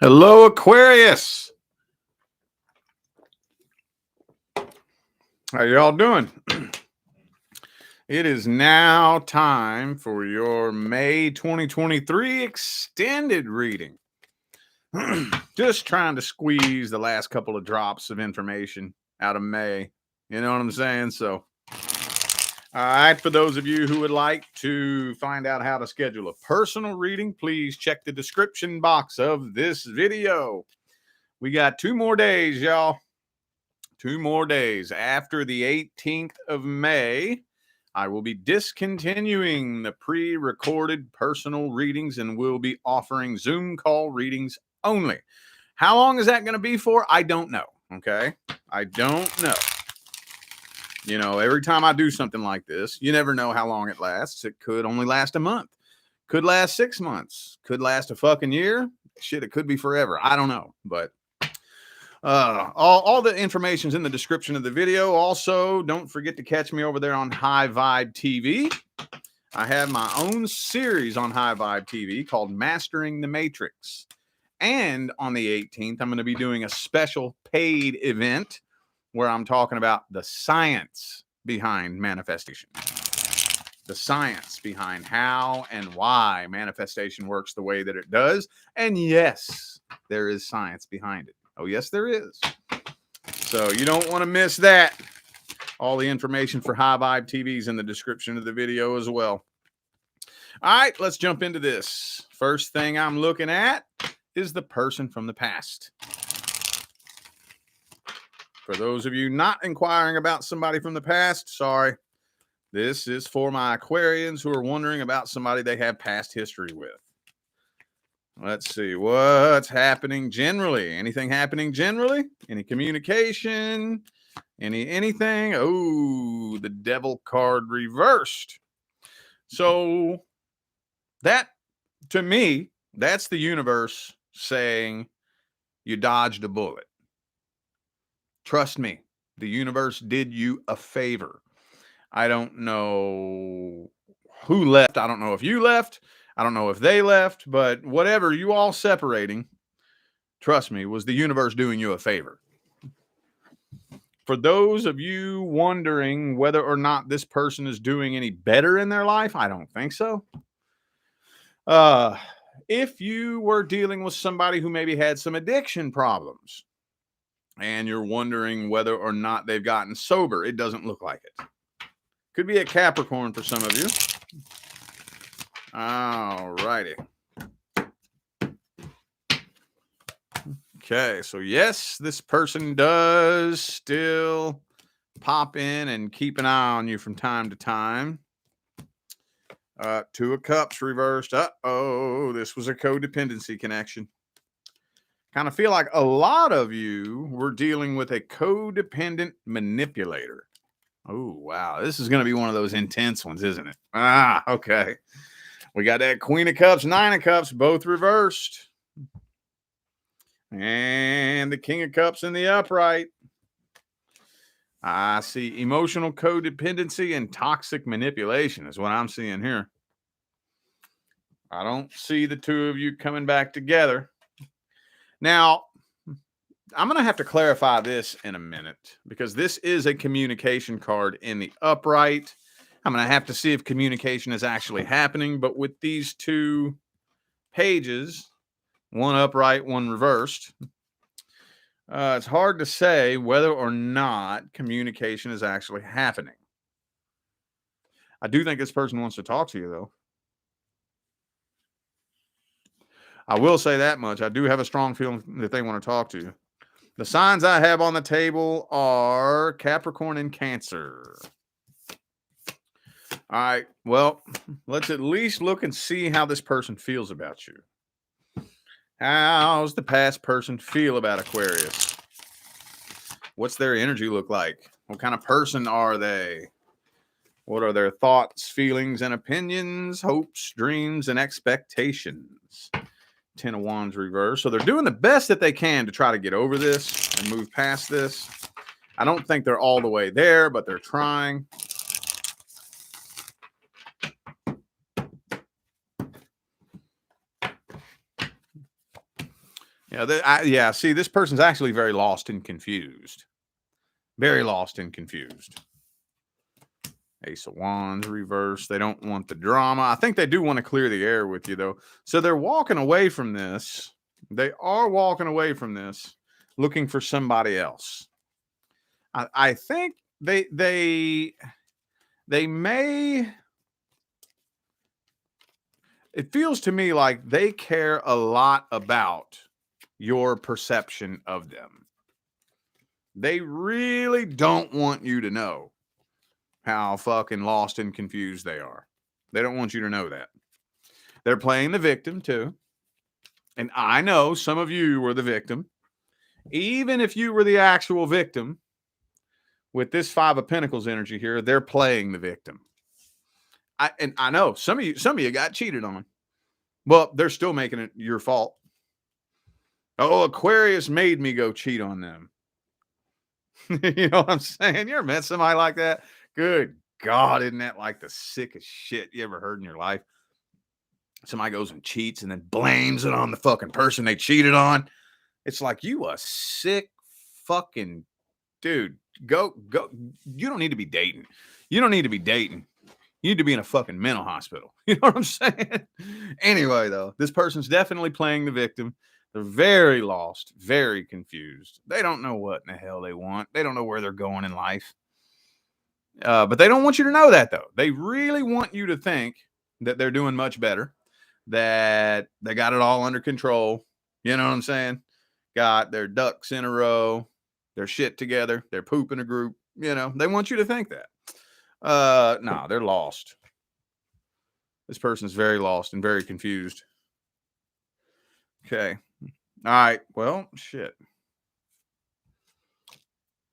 Hello, Aquarius. How y'all doing? It is now time for your May 2023 extended reading. Just trying to squeeze the last couple of drops of information out of May. You know what I'm saying? So, all right, for those of you who would like to find out how to schedule a personal reading, please check the description box of this video. We got 2 more days, y'all. 2 more days. After the 18th of May, I will be discontinuing the pre-recorded personal readings and will be offering Zoom call readings only. How long is that going to be for? I don't know. Okay. I don't know. You know, every time I do something like this, you never know how long it lasts. It could only last a month, could last 6 months, could last a fucking year. Shit, it could be forever. I don't know. But all the information's in the description of the video. Also, don't forget to catch me over there on High Vibe TV. I have my own series on High Vibe TV called Mastering the Matrix. And on the 18th, I'm going to be doing a special paid event where I'm talking about the science behind manifestation. The science behind how and why manifestation works the way that it does. And yes, there is science behind it. Oh, yes, there is. So you don't want to miss that. All the information for High Vibe TV is in the description of the video as well. All right, let's jump into this. First thing I'm looking at is the person from the past. For those of you not inquiring about somebody from the past, sorry. This is for my Aquarians who are wondering about somebody they have past history with. Let's see what's happening generally. Anything happening generally? Any communication? Anything? Oh, the devil card reversed. So that, to me, that's the universe saying you dodged a bullet. Trust me, the universe did you a favor. I don't know who left. I don't know if you left. I don't know if they left, but whatever, you all separating, trust me, was the universe doing you a favor. For those of you wondering whether or not this person is doing any better in their life, I don't think so. If you were dealing with somebody who maybe had some addiction problems and you're wondering whether or not they've gotten sober, it doesn't look like it. Could be a Capricorn for some of you. All righty. Okay, so yes, this person does still pop in and keep an eye on you from time to time. 2 of Cups reversed. Uh-oh, this was a codependency connection. Kind of feel like a lot of you were dealing with a codependent manipulator. Oh, wow. This is going to be one of those intense ones, isn't it? Okay. We got that Queen of Cups, 9 of Cups, both reversed. And the King of Cups in the upright. I see emotional codependency and toxic manipulation is what I'm seeing here. I don't see the 2 of you coming back together. Now, I'm going to have to clarify this in a minute because this is a communication card in the upright. I'm going to have to see if communication is actually happening. But with these 2 pages, one upright, one reversed, it's hard to say whether or not communication is actually happening. I do think this person wants to talk to you, though. I will say that much. I do have a strong feeling that they want to talk to you. The signs I have on the table are Capricorn and Cancer. All right. Well, let's at least look and see how this person feels about you. How's the past person feel about Aquarius? What's their energy look like? What kind of person are they? What are their thoughts, feelings, and opinions, hopes, dreams, and expectations? 10 of Wands reverse. So they're doing the best that they can to try to get over this and move past this. I don't think they're all the way there, but they're trying. Yeah. See, this person's actually very lost and confused. Very lost and confused. Ace of Wands reverse. They don't want the drama. I think they do want to clear the air with you, though. So they're walking away from this. They are walking away from this, looking for somebody else. I think they may. It feels to me like they care a lot about your perception of them. They really don't want you to know how fucking lost and confused they are. They don't want you to know that. They're playing the victim too. And I know some of you were the victim. Even if you were the actual victim, with this Five of Pentacles energy here, they're playing the victim. I know some of you got cheated on. Well, they're still making it your fault. Oh, Aquarius made me go cheat on them. You know what I'm saying? You ever met somebody like that? Good God, isn't that like the sickest shit you ever heard in your life? Somebody goes and cheats and then blames it on the fucking person they cheated on. It's like, you a sick fucking dude. Go. You don't need to be dating. You don't need to be dating. You need to be in a fucking mental hospital. You know what I'm saying? Anyway, though, this person's definitely playing the victim. They're very lost, very confused. They don't know what in the hell they want. They don't know where they're going in life. But they don't want you to know that, though. They really want you to think that they're doing much better, that they got it all under control. You know what I'm saying? Got their ducks in a row, their shit together, their poop in a group. You know, they want you to think that. No, they're lost. This person's very lost and very confused. Okay. All right. Well, shit.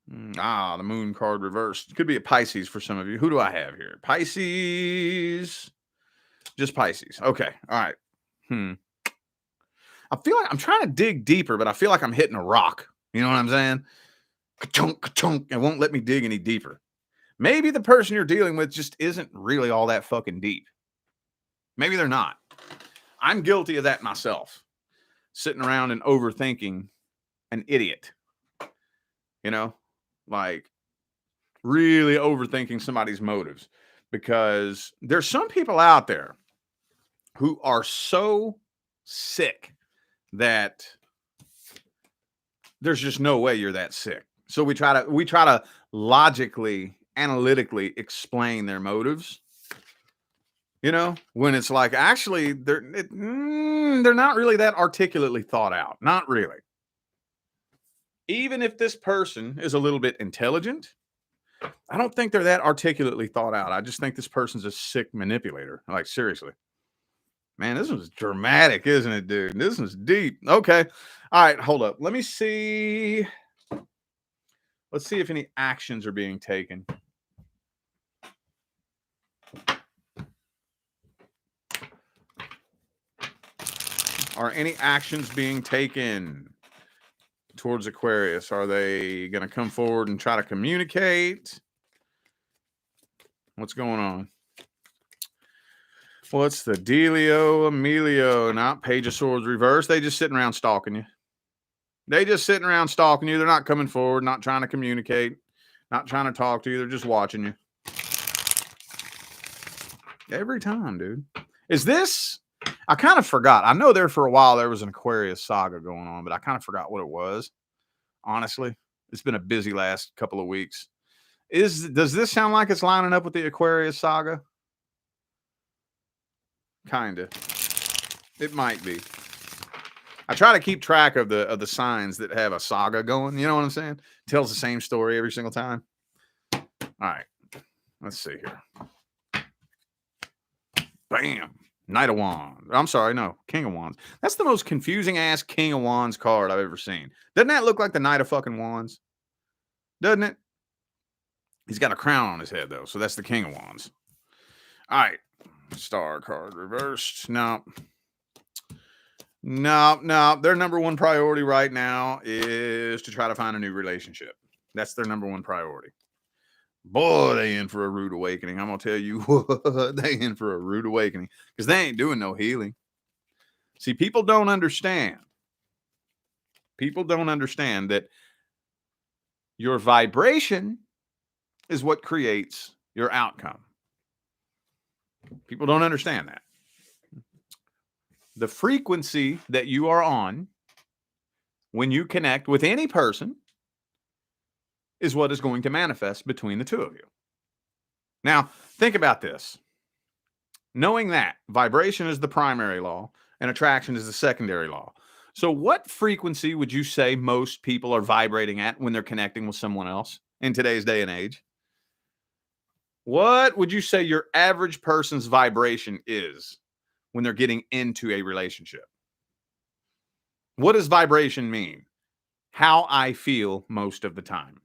The moon card reversed. Could be a Pisces for some of you. Who do I have here? Pisces. Just Pisces. Okay. All right. I feel like I'm trying to dig deeper, but I feel like I'm hitting a rock. You know what I'm saying? Ka-chunk, ka-chunk. It won't let me dig any deeper. Maybe the person you're dealing with just isn't really all that fucking deep. Maybe they're not. I'm guilty of that myself. Sitting around and overthinking an idiot. You know? Like, really overthinking somebody's motives. Because there's some people out there who are so sick that there's just no way you're that sick. So we try to logically, analytically explain their motives. You know, when it's like, actually, they're not really that articulately thought out. Not really. Even if this person is a little bit intelligent, I don't think they're that articulately thought out. I just think this person's a sick manipulator. Like, seriously. Man, this was dramatic, isn't it, dude? This is deep. Okay. All right, hold up. Let me see. Let's see if any actions are being taken. Are any actions being taken towards Aquarius? Are they going to come forward and try to communicate? What's going on? What's the dealio, Emilio? Not Page of Swords reverse. They just sitting around stalking you. They just sitting around stalking you. They're not coming forward, not trying to communicate, not trying to talk to you. They're just watching you. Every time, dude. Is this... I kind of forgot. I know there for a while there was an Aquarius saga going on, but I kind of forgot what it was. Honestly, it's been a busy last couple of weeks. Does this sound like it's lining up with the Aquarius saga? Kind of. It might be. I try to keep track of the signs that have a saga going. You know what I'm saying? Tells the same story every single time. All right. Let's see here. Bam. Knight of Wands. I'm sorry, no. King of Wands. That's the most confusing ass King of Wands card I've ever seen. Doesn't that look like the Knight of fucking Wands? Doesn't it? He's got a crown on his head, though, so that's the King of Wands. All right. Star card reversed. No. Their number one priority right now is to try to find a new relationship. That's their number one priority. Boy, they in for a rude awakening. I'm going to tell you what, they in for a rude awakening because they ain't doing no healing. See, people don't understand People don't understand that your vibration is what creates your outcome. People don't understand that. The frequency that you are on when you connect with any person is what is going to manifest between the two of you. Now, think about this. Knowing that vibration is the primary law and attraction is the secondary law. So what frequency would you say most people are vibrating at when they're connecting with someone else in today's day and age? What would you say your average person's vibration is when they're getting into a relationship? What does vibration mean? How I feel most of the time.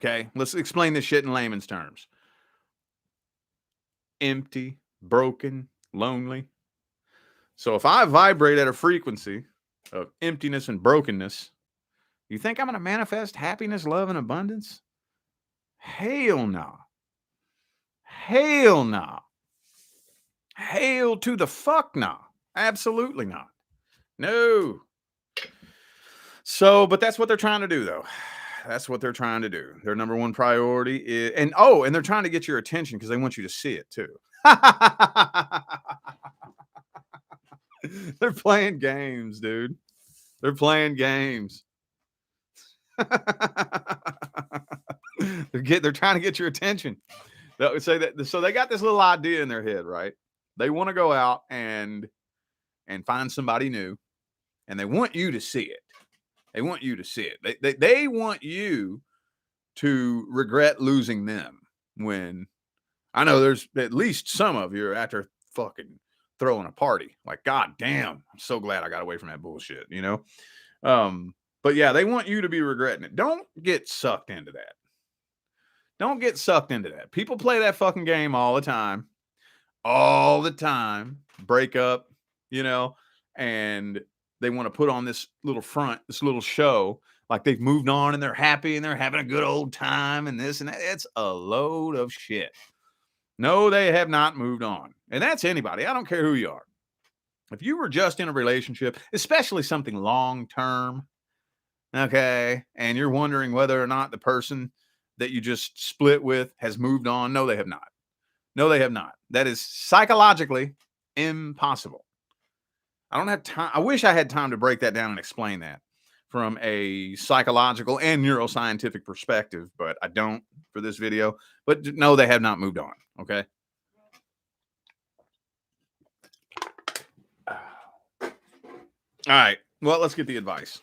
Okay, let's explain this shit in layman's terms. Empty, broken, lonely. So if I vibrate at a frequency of emptiness and brokenness, you think I'm going to manifest happiness, love, and abundance? Hell no. Hell no. Hail to the fuck no. Absolutely not. No. So, but that's what they're trying to do, though. That's what they're trying to do. Their number one priority is, and they're trying to get your attention because they want you to see it too. They're playing games, dude. They're playing games. They're trying to get your attention. They say that, so they got this little idea in their head, right? They want to go out and find somebody new, and they want you to see it. They want you to see it. They want you to regret losing them. When I know there's at least some of you after fucking throwing a party, like, God damn, I'm so glad I got away from that bullshit, you know? But yeah, they want you to be regretting it. Don't get sucked into that. Don't get sucked into that. People play that fucking game all the time. All the time. Break up, you know, and they want to put on this little front, this little show, like they've moved on and they're happy and they're having a good old time and this and that. It's a load of shit. No, they have not moved on. And that's anybody. I don't care who you are. If you were just in a relationship, especially something long-term, okay, and you're wondering whether or not the person that you just split with has moved on, no, they have not. No, they have not. That is psychologically impossible. I don't have time. I wish I had time to break that down and explain that from a psychological and neuroscientific perspective, but I don't for this video. But no, they have not moved on. Okay. All right. Well, let's get the advice.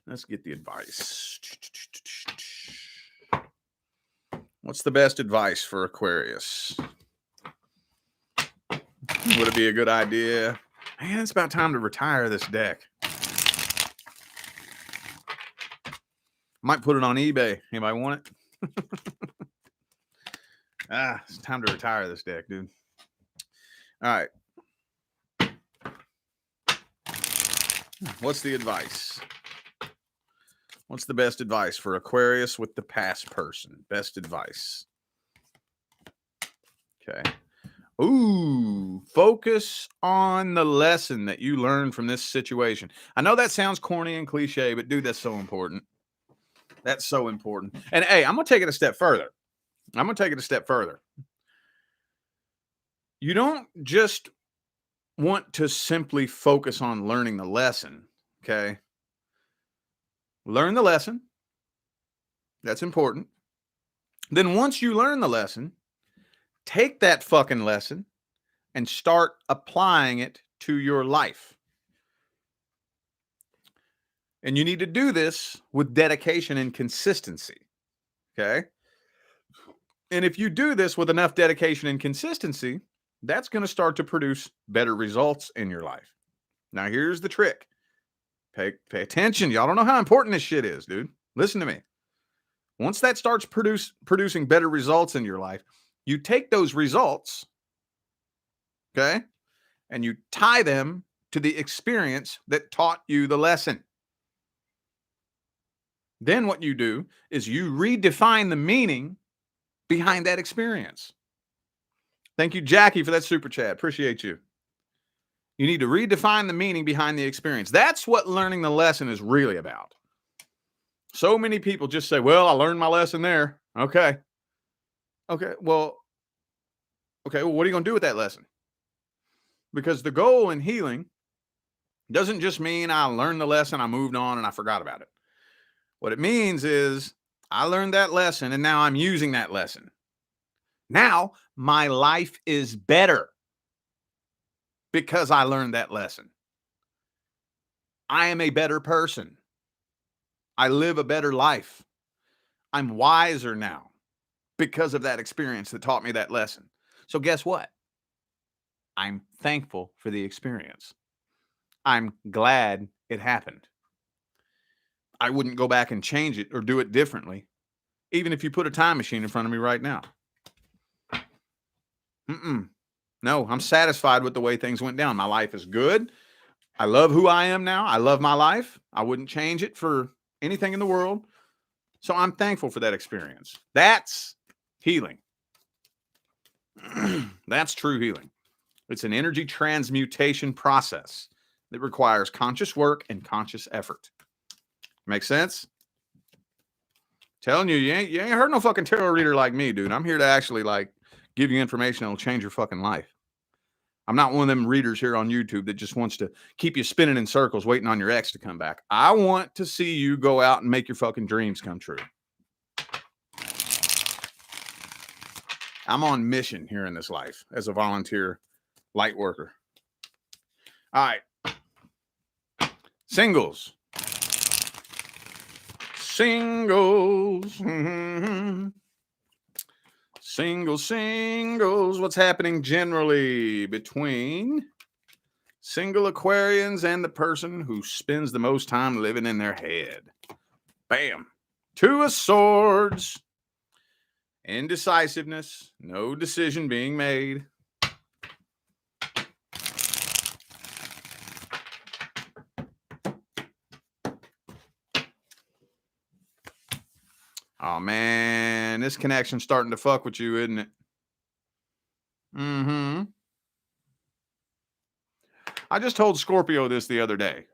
Let's get the advice. What's the best advice for Aquarius? Would it be a good idea? Man, it's about time to retire this deck. Might put it on eBay. Anybody want it? It's time to retire this deck, dude. All right. What's the advice? What's the best advice for Aquarius with the past person? Best advice. Okay. Ooh, focus on the lesson that you learned from this situation. I know that sounds corny and cliche, but dude, that's so important. That's so important. And hey, I'm going to take it a step further. You don't just want to simply focus on learning the lesson, okay? Learn the lesson. That's important. Then once you learn the lesson, take that fucking lesson and start applying it to your life. And you need to do this with dedication and consistency. Okay? And if you do this with enough dedication and consistency, that's going to start to produce better results in your life. Now, here's the trick. Pay attention. Y'all don't know how important this shit is, dude. Listen to me. Once that starts producing better results in your life, you take those results, okay, and you tie them to the experience that taught you the lesson. Then what you do is you redefine the meaning behind that experience. Thank you, Jackie, for that super chat. Appreciate you. You need to redefine the meaning behind the experience. That's what learning the lesson is really about. So many people just say, well, I learned my lesson there. Okay. Well, what are you going to do with that lesson? Because the goal in healing doesn't just mean I learned the lesson, I moved on, and I forgot about it. What it means is I learned that lesson, and now I'm using that lesson. Now my life is better because I learned that lesson. I am a better person. I live a better life. I'm wiser now because of that experience that taught me that lesson. So guess what? I'm thankful for the experience. I'm glad it happened. I wouldn't go back and change it or do it differently, even if you put a time machine in front of me right now. No, I'm satisfied with the way things went down. My life is good. I love who I am now. I love my life. I wouldn't change it for anything in the world. So I'm thankful for that experience. That's healing. That's true healing. It's an energy transmutation process that requires conscious work and conscious effort. Make sense? Telling you, you ain't heard no fucking tarot reader like me, dude. I'm here to actually give you information that'll change your fucking life. I'm not one of them readers here on YouTube that just wants to keep you spinning in circles waiting on your ex to come back. I want to see you go out and make your fucking dreams come true. I'm on mission here in this life as a volunteer light worker. All right. Singles. Mm-hmm. Singles. What's happening generally between single Aquarians and the person who spends the most time living in their head? Bam. 2 of Swords. Indecisiveness. No decision being made. Oh, man. This connection's starting to fuck with you, isn't it? I just told Scorpio this the other day.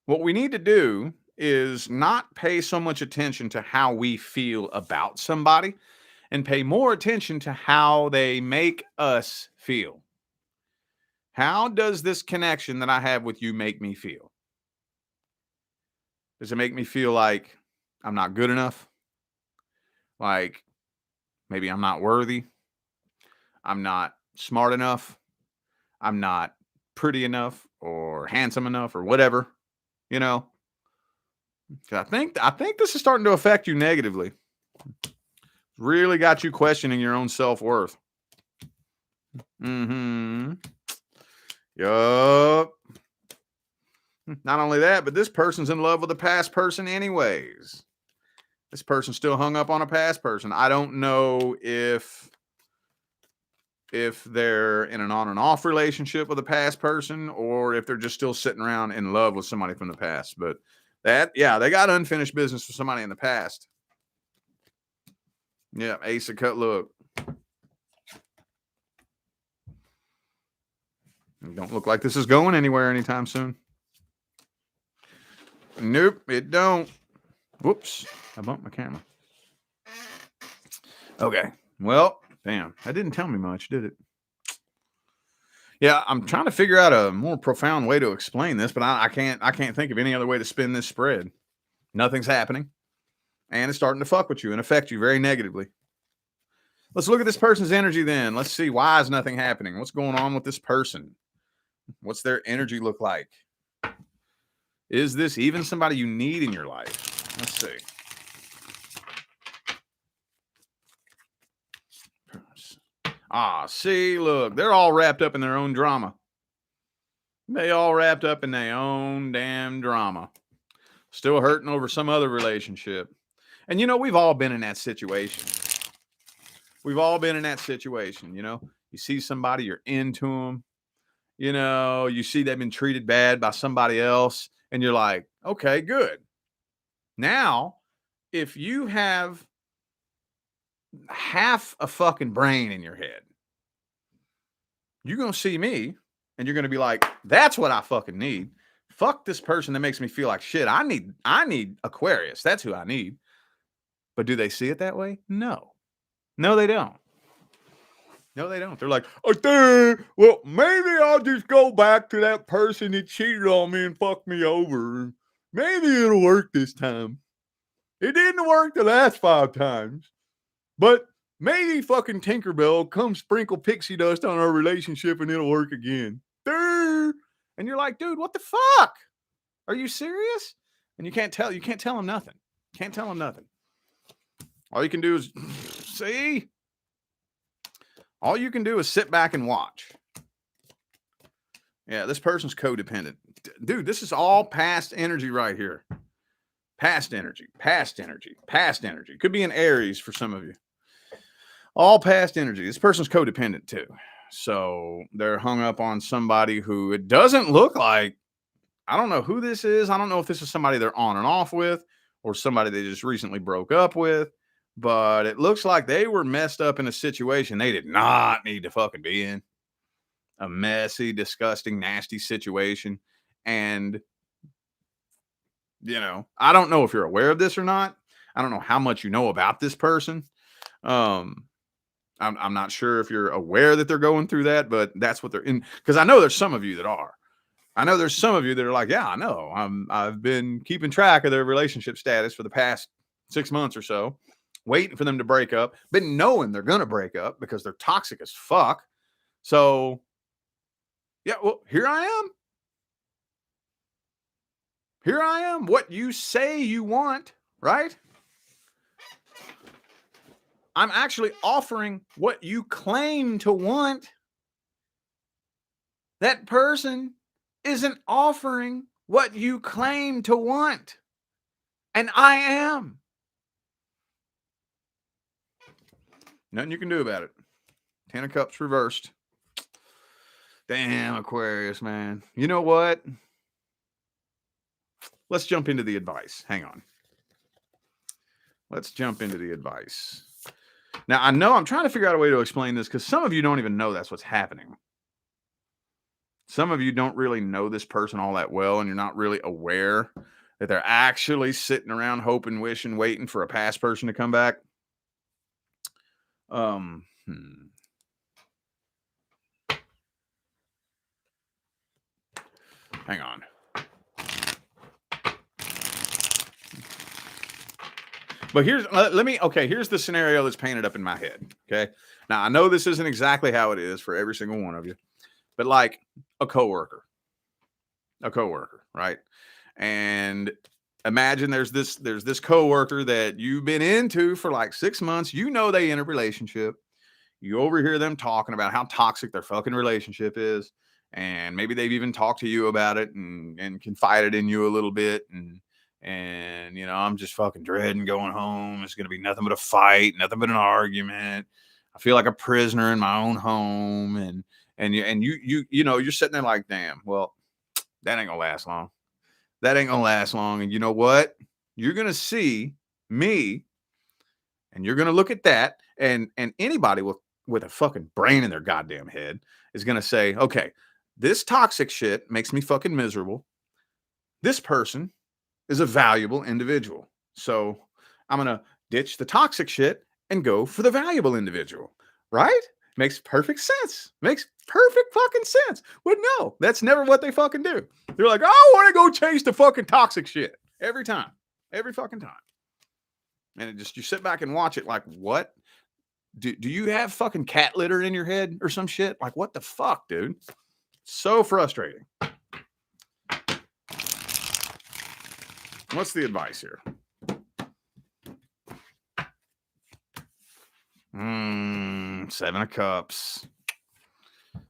What we need to do is not pay so much attention to how we feel about somebody and pay more attention to how they make us feel. How does this connection that I have with you make me feel? Does it make me feel like I'm not good enough? Like maybe I'm not worthy? I'm not smart enough? I'm not pretty enough or handsome enough or whatever, you know? I think this is starting to affect you negatively. Really got you questioning your own self-worth. Yup. Not only that, but this person's in love with a past person anyways. This person's still hung up on a past person. I don't know if they're in an on and off relationship with a past person or if they're just still sitting around in love with somebody from the past. But they got unfinished business with somebody in the past. Yeah, Ace of Cut. Look. Don't look like this is going anywhere anytime soon. Nope, it don't. Whoops, I bumped my camera. Okay, well, damn, that didn't tell me much, did it? Yeah, I'm trying to figure out a more profound way to explain this, but I can't think of any other way to spin this spread. Nothing's happening, and it's starting to fuck with you and affect you very negatively. Let's look at this person's energy then. Let's see, why is nothing happening? What's going on with this person? What's their energy look like? Is this even somebody you need in your life? Let's see. See, look, they're all wrapped up in their own drama. They all wrapped up in their own damn drama. Still hurting over some other relationship. And, we've all been in that situation. We've all been in that situation, You see somebody, you're into them. You see they've been treated bad by somebody else. And you're like, okay, good. Now, if you have half a fucking brain in your head, you're going to see me and you're going to be like, that's what I fucking need. Fuck this person that makes me feel like shit. I need Aquarius. That's who I need. But do they see it that way? No. No, they don't. No, they don't. They're like, oh, well, maybe I'll just go back to that person that cheated on me and fucked me over. Maybe it'll work this time. It didn't work the last 5 times. But maybe fucking Tinkerbell come sprinkle pixie dust on our relationship and it'll work again. And you're like, dude, what the fuck? Are you serious? And you can't tell him nothing. Can't tell him nothing. All you can do is see. All you can do is sit back and watch. Yeah, this person's codependent. Dude, this is all past energy right here. Past energy, past energy, past energy. Could be an Aries for some of you. All past energy. This person's codependent too. So they're hung up on somebody who it doesn't look like. I don't know who this is. I don't know if this is somebody they're on and off with or somebody they just recently broke up with. But it looks like they were messed up in a situation they did not need to fucking be in. A messy, disgusting, nasty situation. And, you know, I don't know if you're aware of this or not. I don't know how much you know about this person. I'm not sure if you're aware that they're going through that, but that's what they're in. Because I know there's some of you that are. I know there's some of you that are like, yeah, I know. I've been keeping track of their relationship status for the past 6 months or so, waiting for them to break up, been knowing they're going to break up because they're toxic as fuck. So, yeah, well, here I am. Here I am. What you say you want, right? I'm actually offering what you claim to want. That person isn't offering what you claim to want. And I am. Nothing you can do about it. 10 of Cups reversed. Damn, Aquarius, man. You know what? Let's jump into the advice. Hang on. Let's jump into the advice. Now, I know I'm trying to figure out a way to explain this because some of you don't even know that's what's happening. Some of you don't really know this person all that well, and you're not really aware that they're actually sitting around hoping, wishing, waiting for a past person to come back. Hang on. But here's the scenario that's painted up in my head. Okay. Now I know this isn't exactly how it is for every single one of you, but like a coworker, right? And imagine there's this coworker that you've been into for like 6 months. You know, they in a relationship. You overhear them talking about how toxic their fucking relationship is. And maybe they've even talked to you about it and confided in you a little bit. And, you know, I'm just fucking dreading going home. It's going to be nothing but a fight, nothing but an argument. I feel like a prisoner in my own home. And you know, you're sitting there like, damn, well, that ain't gonna last long. That ain't gonna last long. And you know what? You're going to see me and you're going to look at that. And anybody with a fucking brain in their goddamn head is going to say, okay, this toxic shit makes me fucking miserable. This person is a valuable individual. So I'm going to ditch the toxic shit and go for the valuable individual, right? Makes perfect sense. Makes perfect fucking sense. But no, that's never what they fucking do. They're like, I want to go chase the fucking toxic shit every time, every fucking time. And it just, you sit back and watch it like, what? Do you have fucking cat litter in your head or some shit? Like, what the fuck, dude? So frustrating. What's the advice here? 7 of Cups.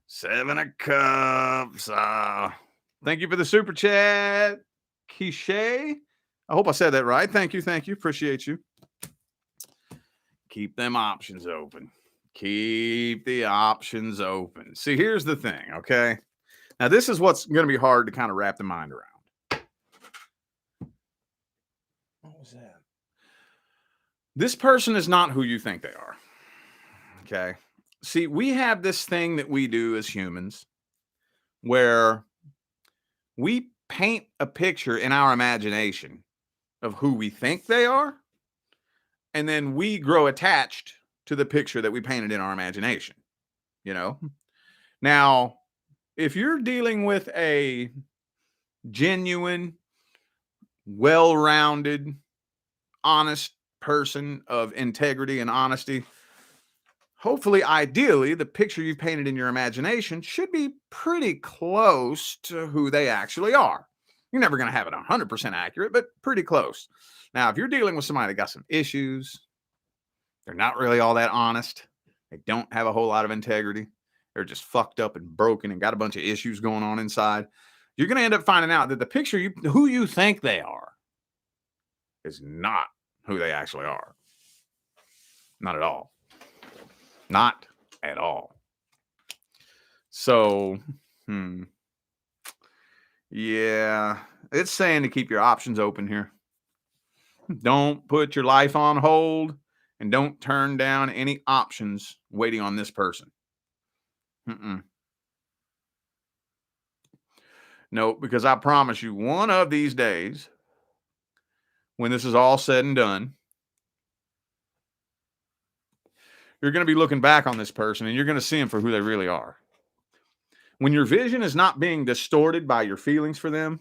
7 of Cups. Thank you for the super chat, Quiche. I hope I said that right. Thank you. Appreciate you. Keep them options open. Keep the options open. See, here's the thing, okay? Now, this is what's going to be hard to kind of wrap the mind around. What was that? This person is not who you think they are, okay? See, we have this thing that we do as humans where we paint a picture in our imagination of who we think they are, and then we grow attached to the picture that we painted in our imagination, you know? Now, if you're dealing with a genuine, well-rounded, honest person of integrity and honesty, hopefully, ideally, the picture you've painted in your imagination should be pretty close to who they actually are. You're never going to have it 100% accurate, but pretty close. Now, if you're dealing with somebody that got some issues, they're not really all that honest, they don't have a whole lot of integrity, they're just fucked up and broken and got a bunch of issues going on inside, you're going to end up finding out that the picture who you think they are is not who they actually are. Not at all. Not at all. So, yeah, it's saying to keep your options open here. Don't put your life on hold and don't turn down any options waiting on this person. No, because I promise you, one of these days, when this is all said and done, you're going to be looking back on this person and you're going to see them for who they really are. When your vision is not being distorted by your feelings for them.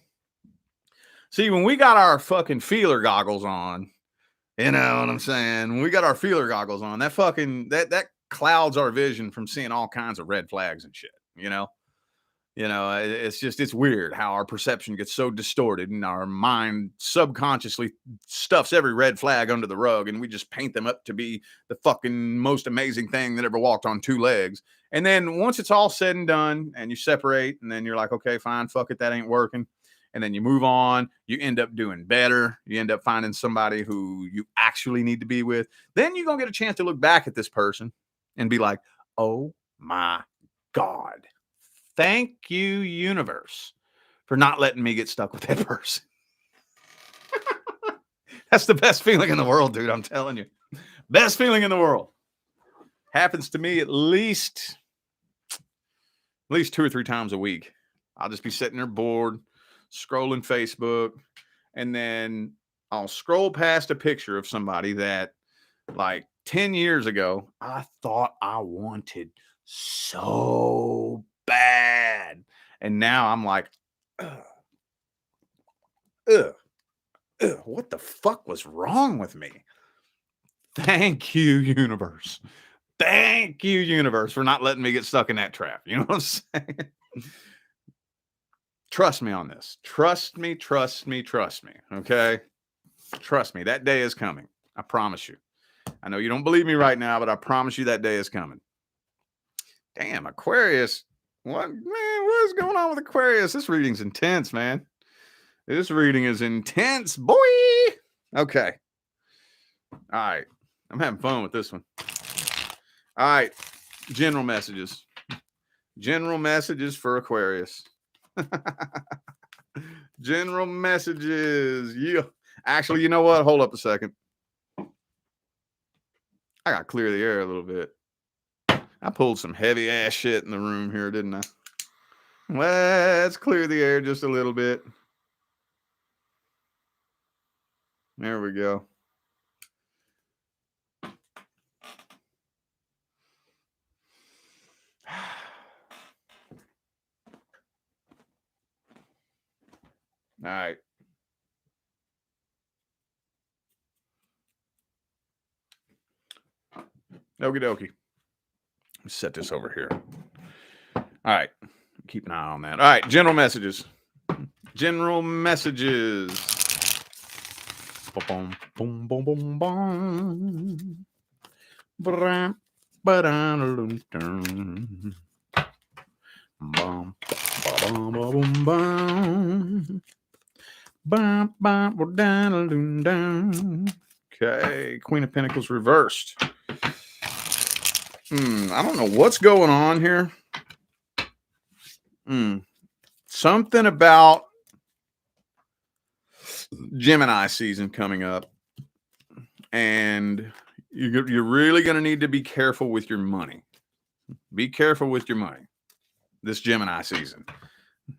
See, when we got our fucking feeler goggles on, you know what I'm saying? When we got our feeler goggles on, that clouds our vision from seeing all kinds of red flags and shit, you know? It's weird how our perception gets so distorted and our mind subconsciously stuffs every red flag under the rug and we just paint them up to be the fucking most amazing thing that ever walked on two legs. And then once it's all said and done and you separate and then you're like, okay, fine, fuck it, that ain't working. And then you move on, you end up doing better. You end up finding somebody who you actually need to be with. Then you're going to get a chance to look back at this person and be like, oh my God. Thank you, universe, for not letting me get stuck with that person. That's the best feeling in the world, dude. I'm telling you. Best feeling in the world. Happens to me at least 2 or 3 times a week. I'll just be sitting there bored, scrolling Facebook, and then I'll scroll past a picture of somebody that, like 10 years ago, I thought I wanted so bad. And now I'm like, what the fuck was wrong with me? Thank you, universe. Thank you, universe, for not letting me get stuck in that trap. You know what I'm saying? Trust me on this. Trust me. Okay? Trust me. That day is coming. I promise you. I know you don't believe me right now, but I promise you that day is coming. Damn, Aquarius. What is going on with Aquarius? This reading's intense, man. This reading is intense, boy. Okay. All right. I'm having fun with this one. All right. General messages. General messages for Aquarius. General messages. Yeah. Actually, you know what? Hold up a second. I got to clear the air a little bit. I pulled some heavy ass shit in the room here, didn't I? Let's clear the air just a little bit. There we go. All right. Okie dokie. Set this over here. All right. Keep an eye on that. All right. General messages. General messages. Boom, boom, boom, boom, boom. Bum, boom, boom, boom. Okay. Queen of Pentacles reversed. I don't know what's going on here. Something about Gemini season coming up. And you're really going to need to be careful with your money. Be careful with your money this Gemini season.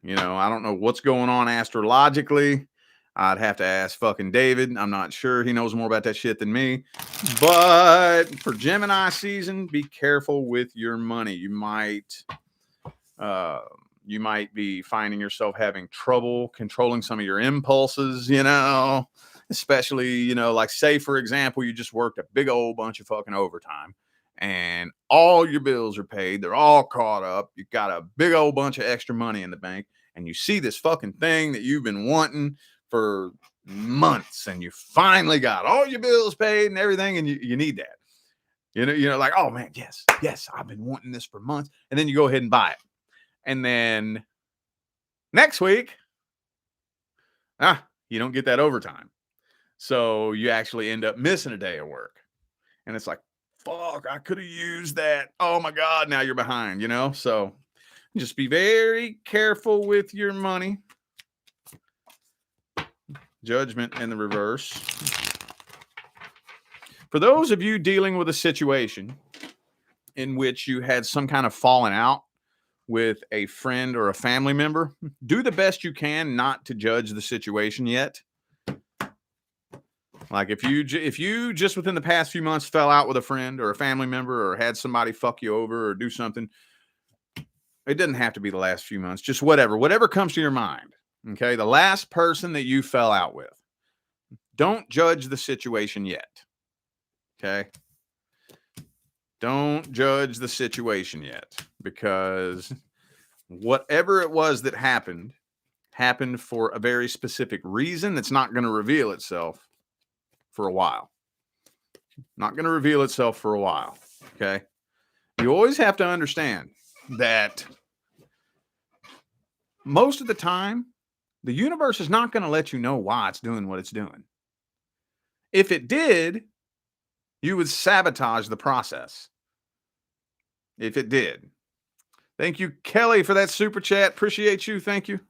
You know, I don't know what's going on astrologically. I'd have to ask fucking David. I'm not sure. He knows more about that shit than me. But for Gemini season, be careful with your money. You might be finding yourself having trouble controlling some of your impulses, you know, especially, you know, like say, for example, you just worked a big old bunch of fucking overtime and all your bills are paid. They're all caught up. You got a big old bunch of extra money in the bank and you see this fucking thing that you've been wanting for months and you finally got all your bills paid and everything. And you need that, you know, like, oh man, yes, I've been wanting this for months. And then you go ahead and buy it. And then next week, you don't get that overtime. So you actually end up missing a day of work. And it's like, fuck, I could have used that. Oh my God, now you're behind, you know? So just be very careful with your money. Judgment in the reverse. For those of you dealing with a situation in which you had some kind of falling out with a friend or a family member, do the best you can not to judge the situation yet. Like if you just within the past few months fell out with a friend or a family member or had somebody fuck you over or do something, it doesn't have to be the last few months, just whatever comes to your mind. Okay. The last person that you fell out with, don't judge the situation yet. Okay. Don't judge the situation yet, because whatever it was that happened for a very specific reason that's not going to reveal itself for a while. Not going to reveal itself for a while. Okay. You always have to understand that most of the time, the universe is not going to let you know why it's doing what it's doing. If it did, you would sabotage the process. If it did. Thank you, Kelly, for that super chat. Appreciate you. Thank you.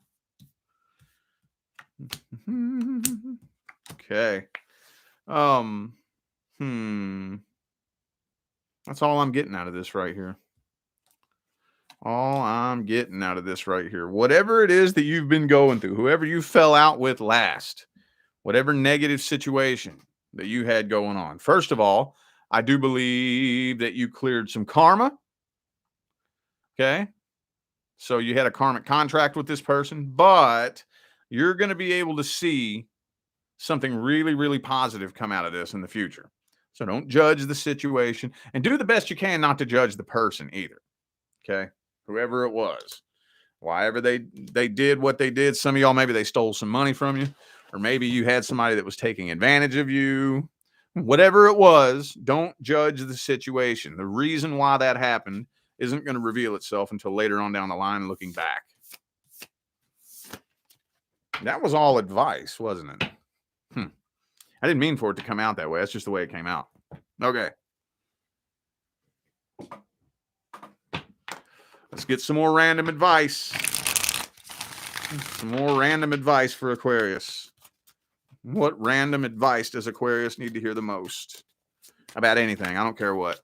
Okay. That's all I'm getting out of this right here. All I'm getting out of this right here. Whatever it is that you've been going through, whoever you fell out with last, whatever negative situation that you had going on. First of all, I do believe that you cleared some karma. Okay. So you had a karmic contract with this person, but you're going to be able to see something really, really positive come out of this in the future. So don't judge the situation and do the best you can not to judge the person either. Okay. Whoever it was, whatever they did what they did. Some of y'all, maybe they stole some money from you, or maybe you had somebody that was taking advantage of you. Whatever it was, don't judge the situation. The reason why that happened isn't going to reveal itself until later on down the line, looking back. That was all advice, wasn't it? I didn't mean for it to come out that way. That's just the way it came out. Okay. Let's get some more random advice. Some more random advice for Aquarius. What random advice does Aquarius need to hear the most? About anything. I don't care what.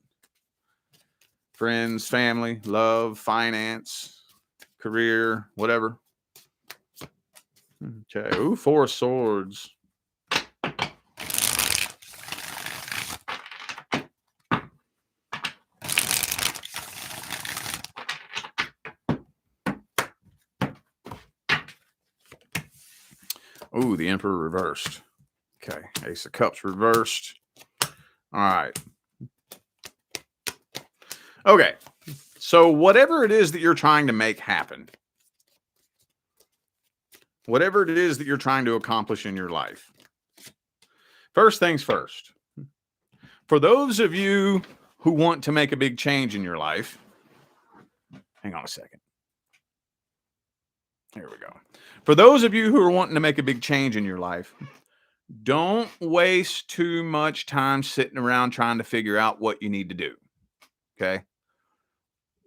Friends, family, love, finance, career, whatever. Okay. Ooh, 4 of Swords. Ooh, the Emperor reversed. Okay. Ace of Cups reversed. All right. Okay. So whatever it is that you're trying to make happen, whatever it is that you're trying to accomplish in your life, first things first. For those of you who want to make a big change in your life, hang on a second. Here we go. For those of you who are wanting to make a big change in your life, don't waste too much time sitting around trying to figure out what you need to do. Okay.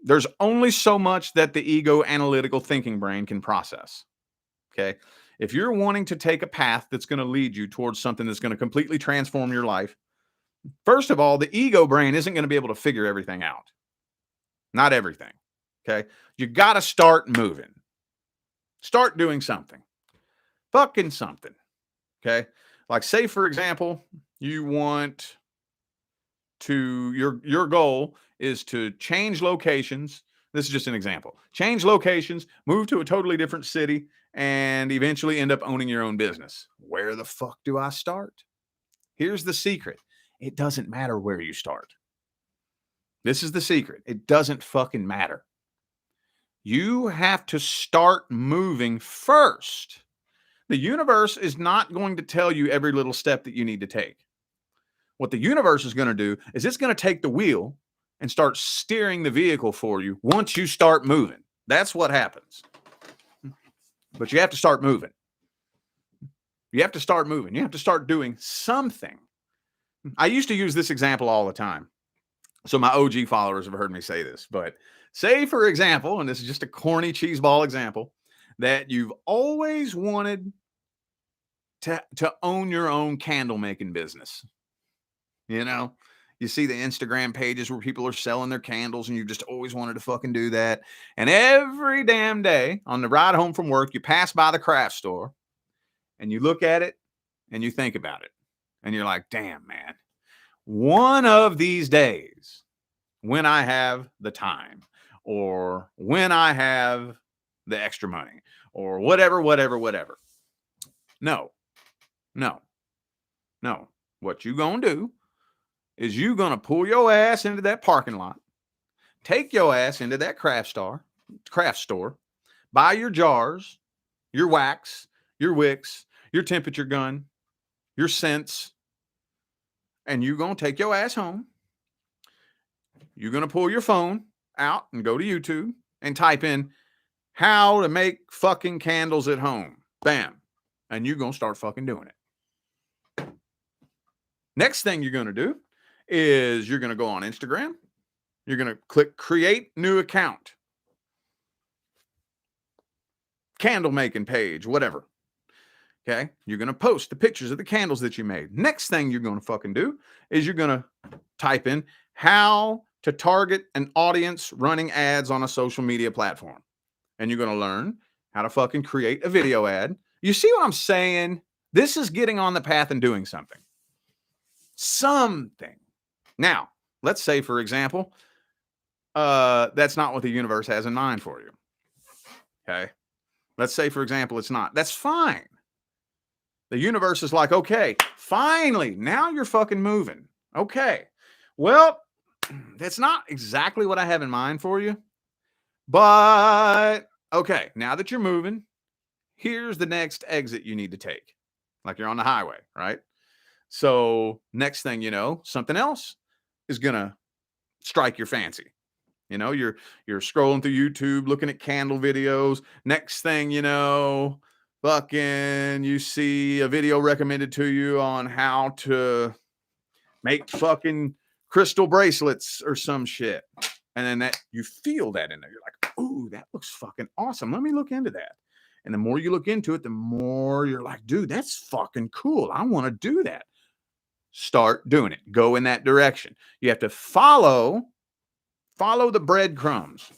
There's only so much that the ego analytical thinking brain can process. Okay. If you're wanting to take a path that's going to lead you towards something that's going to completely transform your life, first of all, the ego brain isn't going to be able to figure everything out. Not everything. Okay. You got to start moving. Start doing something. Fucking something. Okay. Like, say, for example, you want to, your goal is to change locations. This is just an example. Change locations, move to a totally different city, and eventually end up owning your own business. Where the fuck do I start? Here's the secret. It doesn't matter where you start. This is the secret. It doesn't fucking matter. You have to start moving first. The universe is not going to tell you every little step that you need to take. What the universe is going to do is it's going to take the wheel and start steering the vehicle for you once you start moving. That's what happens. But you have to start moving. You have to start moving. You have to start doing something. I used to use this example all the time. So my OG followers have heard me say this, but say, for example, and this is just a corny cheeseball example, that you've always wanted to own your own candle making business. You know, you see the Instagram pages where people are selling their candles and you just always wanted to fucking do that. And every damn day on the ride home from work, you pass by the craft store and you look at it and you think about it. And you're like, damn, man, one of these days when I have the time or when I have the extra money or whatever. No. What you gonna do is you gonna pull your ass into that parking lot, take your ass into that craft store, buy your jars, your wax, your wicks, your temperature gun, your scents, and you're gonna take your ass home. You're gonna pull your phone out and go to YouTube and type in how to make fucking candles at home. Bam. And you're gonna start fucking doing it. Next thing you're going to do is you're going to go on Instagram. You're going to click create new account, candle making page, whatever. Okay. You're going to post the pictures of the candles that you made. Next thing you're going to fucking do is you're going to type in how to target an audience running ads on a social media platform. And you're going to learn how to fucking create a video ad. You see what I'm saying? This is getting on the path and doing something. Something. Now, let's say, for example, that's not what the universe has in mind for you. Okay. Let's say, for example, it's not. That's fine. The universe is like, okay, finally, now you're fucking moving. Okay. Well, that's not exactly what I have in mind for you. But, okay, now that you're moving, here's the next exit you need to take. Like you're on the highway, right? So next thing you know, something else is going to strike your fancy. You know, you're scrolling through YouTube, looking at candle videos. Next thing you know, fucking you see a video recommended to you on how to make fucking crystal bracelets or some shit. And then that you feel that in there. You're like, ooh, that looks fucking awesome. Let me look into that. And the more you look into it, the more you're like, dude, that's fucking cool. I want to do that. Start doing it. Go in that direction. You have to follow the breadcrumbs.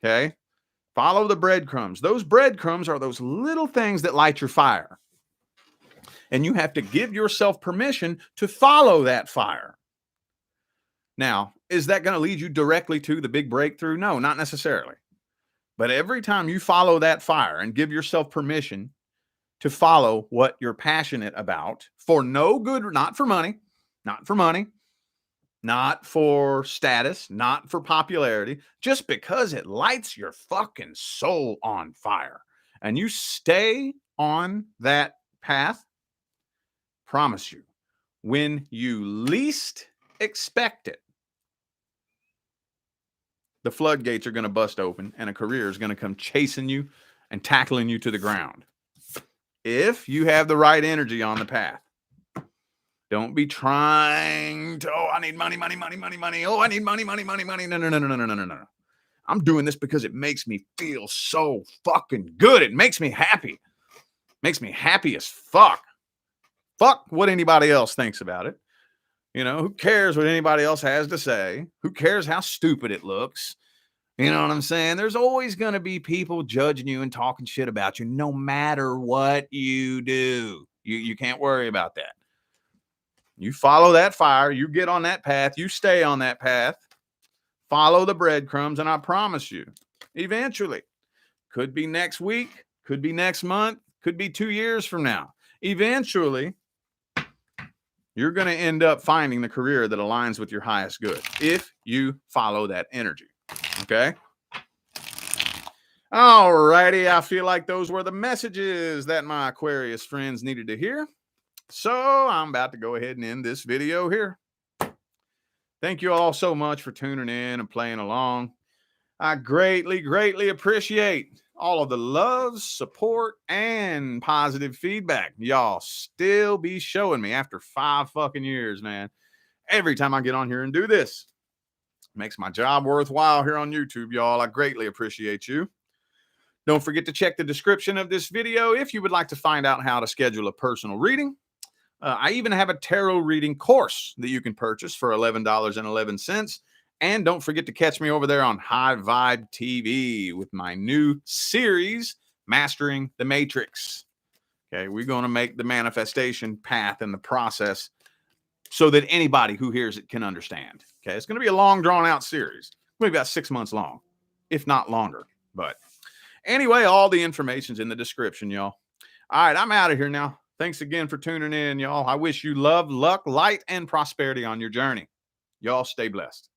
Okay? Follow the breadcrumbs. Those breadcrumbs are those little things that light your fire. And you have to give yourself permission to follow that fire. Now, is that going to lead you directly to the big breakthrough? No, not necessarily. But every time you follow that fire and give yourself permission to follow what you're passionate about for no good, not for money, not for status, not for popularity, just because it lights your fucking soul on fire. And you stay on that path, promise you, when you least expect it, the floodgates are going to bust open and a career is going to come chasing you and tackling you to the ground. If you have the right energy on the path. Don't be trying to, oh, I need money. Oh, I need money. No. I'm doing this because it makes me feel so fucking good. It makes me happy. Makes me happy as fuck. Fuck what anybody else thinks about it. Who cares what anybody else has to say? Who cares how stupid it looks? You know what I'm saying? There's always going to be people judging you and talking shit about you no matter what you do. You can't worry about that. You follow that fire, you get on that path, you stay on that path, follow the breadcrumbs, and I promise you, eventually, could be next week, could be next month, could be 2 years from now. Eventually, you're going to end up finding the career that aligns with your highest good if you follow that energy. Okay? All righty. I feel like those were the messages that my Aquarius friends needed to hear. So I'm about to go ahead and end this video here. Thank you all so much for tuning in and playing along. I greatly, greatly appreciate all of the love, support, and positive feedback y'all still be showing me after 5 fucking years, man. Every time I get on here and do this, makes my job worthwhile here on YouTube, y'all. I greatly appreciate you. Don't forget to check the description of this video if you would like to find out how to schedule a personal reading. I even have a tarot reading course that you can purchase for $11.11. And don't forget to catch me over there on High Vibe TV with my new series, Mastering the Matrix. Okay, we're going to make the manifestation path and the process so that anybody who hears it can understand. Okay, it's going to be a long, drawn-out series. Maybe about 6 months long, if not longer. But anyway, all the information's in the description, y'all. All right, I'm out of here now. Thanks again for tuning in, y'all. I wish you love, luck, light, and prosperity on your journey. Y'all stay blessed.